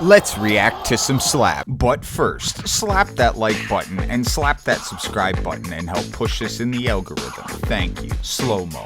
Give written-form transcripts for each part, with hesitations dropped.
Let's react to some slap. But first, slap that like button and slap that subscribe button and help push this in the algorithm. Thank you. Slow-mo.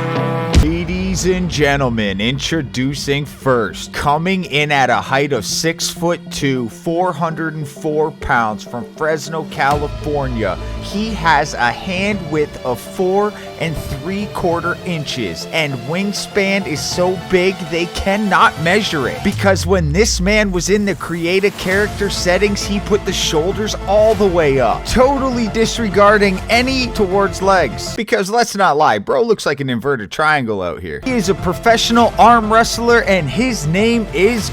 Ladies and gentlemen, introducing first, coming in at a height of 6'2", 404 pounds from Fresno, California. He has a hand width of 4 3/4 inches and wingspan is so big they cannot measure it, because when this man was in the create a character settings, he put the shoulders all the way up, totally disregarding any towards legs, because let's not lie, bro looks like an inverted triangle out here. He is a professional arm wrestler and his name is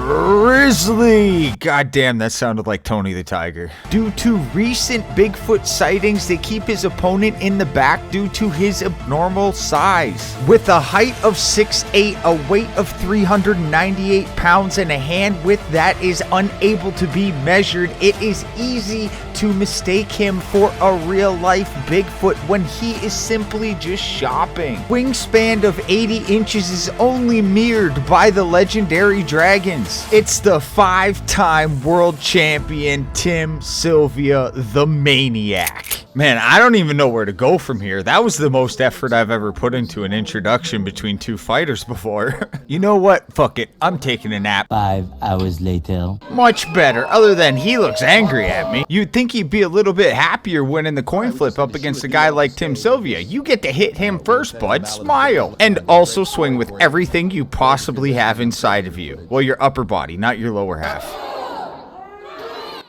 Grizzly. God damn, that sounded like Tony the Tiger. Due to recent Bigfoot sightings, they keep his opponent in the back due to his abnormal size. With a height of 6'8", a weight of 398 pounds, and a hand width that is unable to be measured, it is easy to mistake him for a real-life Bigfoot when he is simply just shopping. Wingspan of 80 inches is only mirrored by the legendary dragons. It's the 5-time world champion Tim Sylvia, the Maniac. Man, I don't even know where to go from here. That was the most effort I've ever put into an introduction between two fighters before. You know what? Fuck it. I'm taking a nap. 5 hours later. Much better, other than he looks angry at me. You'd think he'd be a little bit happier winning the coin flip up against a guy like Tim Sylvia. You get to hit him first, bud. Smile. And also swing with everything you possibly have inside of you. Well, your upper body, not your lower half.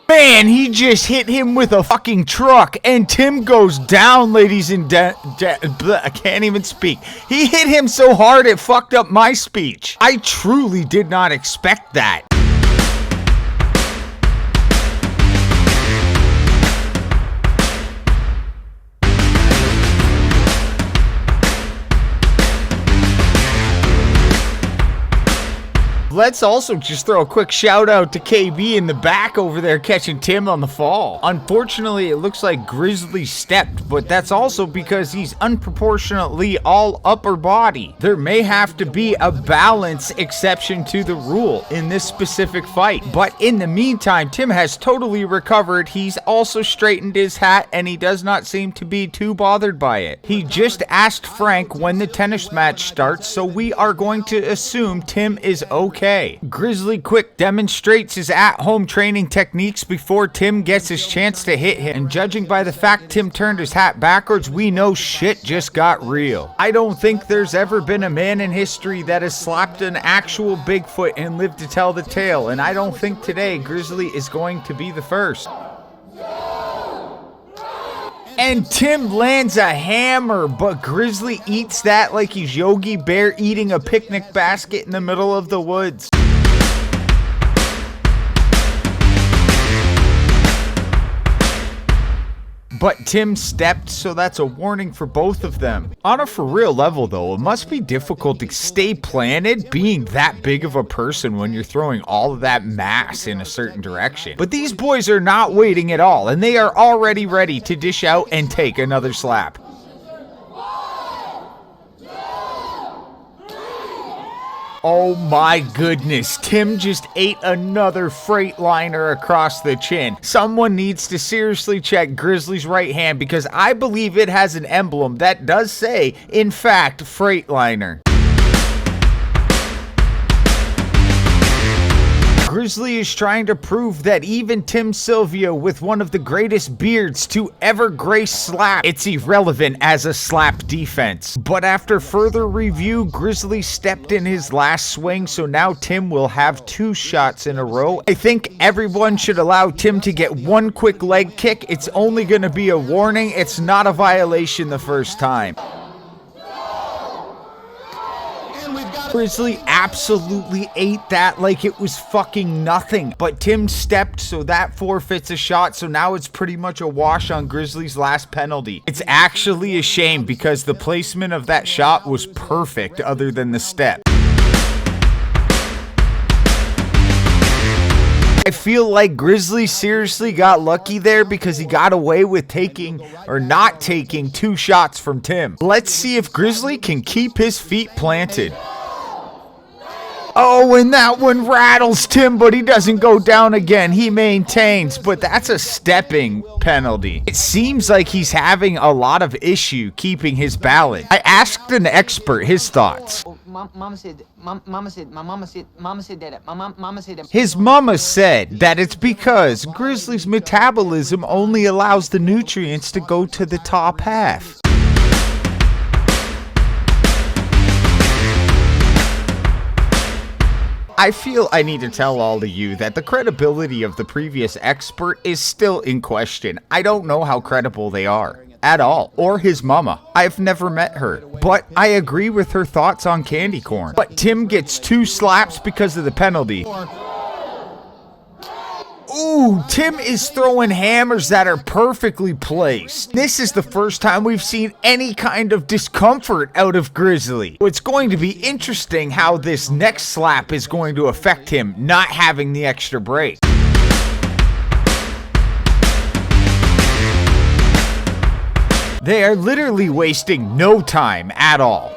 Man, he just hit him with a fucking truck, and Tim goes down, ladies and I can't even speak. He hit him so hard it fucked up my speech. I truly did not expect that. Let's also just throw a quick shout out to KB in the back over there catching Tim on the fall. Unfortunately, it looks like Grizzly stepped, but that's also because he's unproportionately all upper body. There may have to be a balance exception to the rule in this specific fight, but in the meantime, Tim has totally recovered. He's also straightened his hat and he does not seem to be too bothered by it. He just asked Frank when the tennis match starts, so we are going to assume Tim is okay. Grizzly quick demonstrates his at-home training techniques before Tim gets his chance to hit him. And judging by the fact Tim turned his hat backwards, we know shit just got real. I don't think there's ever been a man in history that has slapped an actual Bigfoot and lived to tell the tale. And I don't think today Grizzly is going to be the first. And Tim lands a hammer, but Grizzly eats that like he's Yogi Bear eating a picnic basket in the middle of the woods. But Tim stepped, so that's a warning for both of them. On a for real level though, it must be difficult to stay planted being that big of a person when you're throwing all of that mass in a certain direction. But these boys are not waiting at all, and they are already ready to dish out and take another slap. Oh my goodness, Tim just ate another Freightliner across the chin. Someone needs to seriously check Grizzly's right hand, because I believe it has an emblem that does say, in fact, Freightliner. Grizzly is trying to prove that even Tim Sylvia, with one of the greatest beards to ever grace slap, it's irrelevant as a slap defense. But after further review, Grizzly stepped in his last swing, so now Tim will have 2 shots in a row. I think everyone should allow Tim to get one quick leg kick. It's only going to be a warning. It's not a violation the first time. Grizzly absolutely ate that like it was fucking nothing. But Tim stepped, so that forfeits a shot, so now it's pretty much a wash on Grizzly's last penalty. It's actually a shame because the placement of that shot was perfect other than the step. I feel like Grizzly seriously got lucky there because he got away with taking or not taking 2 shots from Tim. Let's see if Grizzly can keep his feet planted. Oh, and that one rattles Tim, but he doesn't go down again. He maintains, but that's a stepping penalty. It seems like he's having a lot of issue keeping his balance. I asked an expert his thoughts. Mama said that. His mama said that it's because Grizzly's metabolism only allows the nutrients to go to the top half. I feel I need to tell all of you that the credibility of the previous expert is still in question. I don't know how credible they are at all, or his mama. I've never met her, but I agree with her thoughts on candy corn. But Tim gets 2 slaps because of the penalty. Ooh, Tim is throwing hammers that are perfectly placed. This is the first time we've seen any kind of discomfort out of Grizzly. It's going to be interesting how this next slap is going to affect him not having the extra break. They are literally wasting no time at all.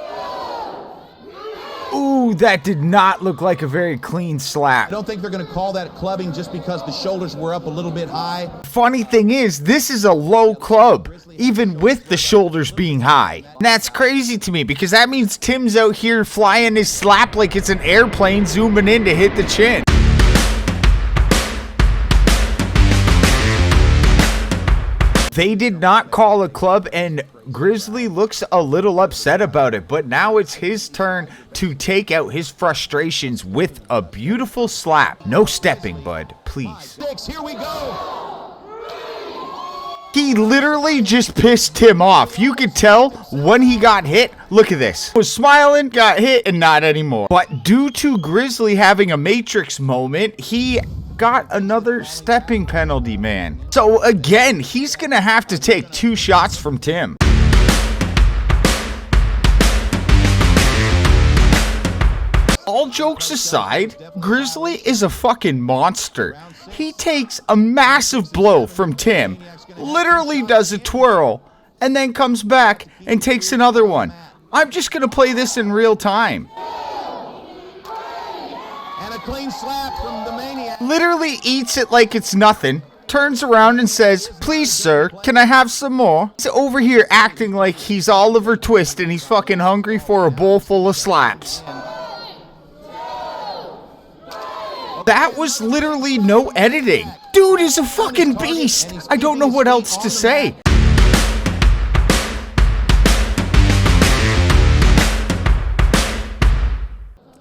Ooh, that did not look like a very clean slap. I don't think they're going to call that clubbing just because the shoulders were up a little bit high. Funny thing is, this is a low club, even with the shoulders being high. And that's crazy to me because that means Tim's out here flying his slap like it's an airplane zooming in to hit the chin. They did not call a club, and Grizzly looks a little upset about it, but now it's his turn to take out his frustrations with a beautiful slap. No stepping, bud, please. Here we go. He literally just pissed Tim off. You could tell when he got hit. Look at this. Was smiling, got hit, and not anymore. But due to Grizzly having a Matrix moment, he got another stepping penalty, man. So again, he's gonna have to take 2 shots from Tim. All jokes aside, Grizzly is a fucking monster. He takes a massive blow from Tim, literally does a twirl, and then comes back and takes another one. I'm just gonna play this in real time. And a clean slap from the maniac. Literally eats it like it's nothing, turns around and says, "Please, sir, can I have some more?" He's over here acting like he's Oliver Twist and he's fucking hungry for a bowl full of slaps. That was literally no editing. Dude is a fucking beast. I don't know what else to say.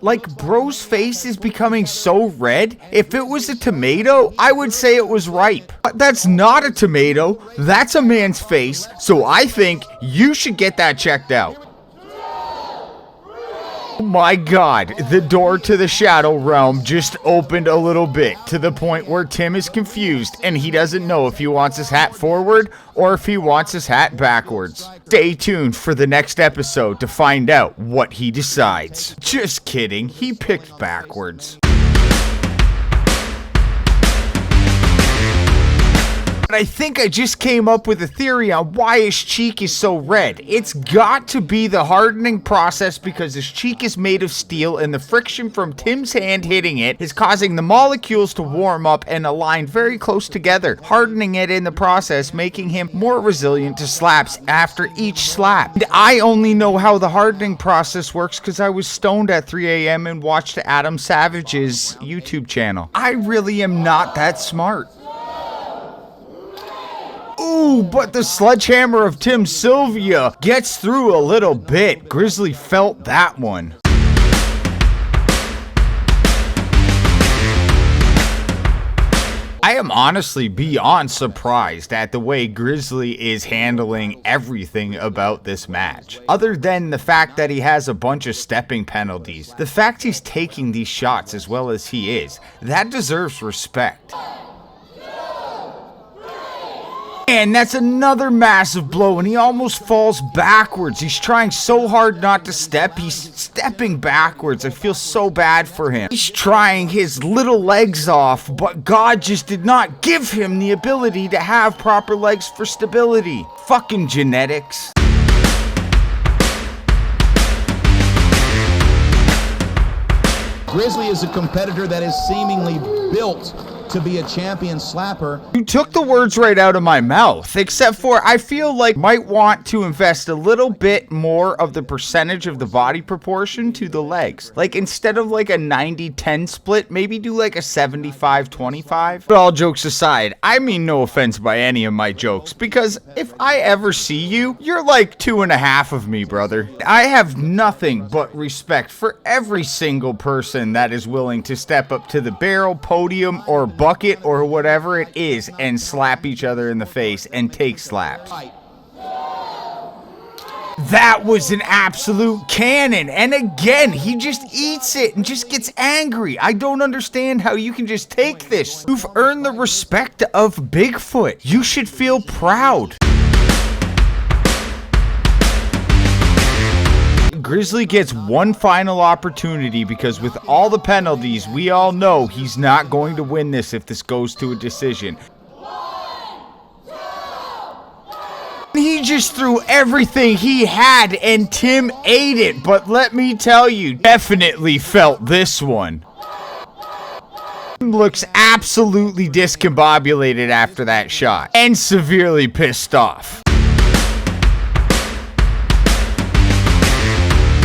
Like, bro's face is becoming so red. If it was a tomato, I would say it was ripe. But that's not a tomato. That's a man's face. So I think you should get that checked out. Oh my god, the door to the shadow realm just opened a little bit to the point where Tim is confused and he doesn't know if he wants his hat forward or if he wants his hat backwards. Stay tuned for the next episode to find out what he decides. Just kidding, he picked backwards. I think I just came up with a theory on why his cheek is so red. It's got to be the hardening process because his cheek is made of steel and the friction from Tim's hand hitting it is causing the molecules to warm up and align very close together, hardening it in the process, making him more resilient to slaps after each slap. And I only know how the hardening process works because I was stoned at 3 a.m. and watched Adam Savage's YouTube channel. I really am not that smart. Ooh, but the sledgehammer of Tim Sylvia gets through a little bit. Grizzly felt that one. I am honestly beyond surprised at the way Grizzly is handling everything about this match. Other than the fact that he has a bunch of stepping penalties, the fact he's taking these shots as well as he is, that deserves respect. And that's another massive blow, and he almost falls backwards. He's trying so hard not to step. He's stepping backwards. I feel so bad for him. He's trying his little legs off, but God just did not give him the ability to have proper legs for stability. Fucking genetics. Grizzly is a competitor that is seemingly built to be a champion slapper. You took the words right out of my mouth, except for I feel like might want to invest a little bit more of the percentage of the body proportion to the legs. Like instead of like a 90-10 split, maybe do like a 75-25. But all jokes aside, I mean no offense by any of my jokes, because if I ever see you, you're like 2.5 of me, brother. I have nothing but respect for every single person that is willing to step up to the barrel, podium, or bucket or whatever it is and slap each other in the face and take slaps. That was an absolute cannon, and again he just eats it and just gets angry. I don't understand how you can just take this. You've earned the respect of Bigfoot. You should feel proud. Grizzly gets one final opportunity because with all the penalties, we all know he's not going to win this if this goes to a decision. He just threw everything he had and Tim ate it, but let me tell you, definitely felt this one. Looks absolutely discombobulated after that shot and severely pissed off.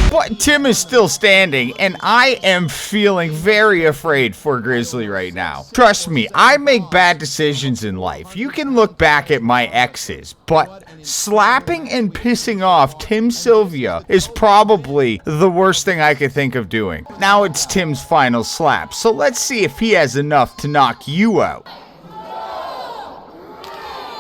But Tim is still standing, and I am feeling very afraid for Grizzly right now. Trust me, I make bad decisions in life. You can look back at my exes, but slapping and pissing off Tim Sylvia is probably the worst thing I could think of doing. Now it's Tim's final slap, so let's see if he has enough to knock you out.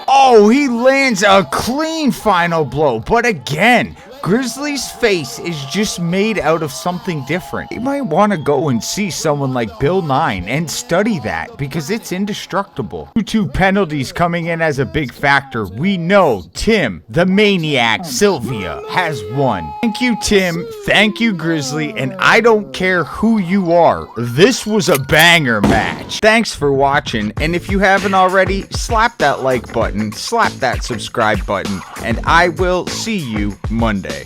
Oh, he lands a clean final blow, but again, Grizzly's face is just made out of something different. You might want to go and see someone like Bill 9 and study that because it's indestructible. Due to penalties coming in as a big factor, we know Tim, the maniac, Sylvia, has won. Thank you, Tim. Thank you, Grizzly. And I don't care who you are. This was a banger match. Thanks for watching. And if you haven't already, slap that like button, slap that subscribe button, and I will see you Monday.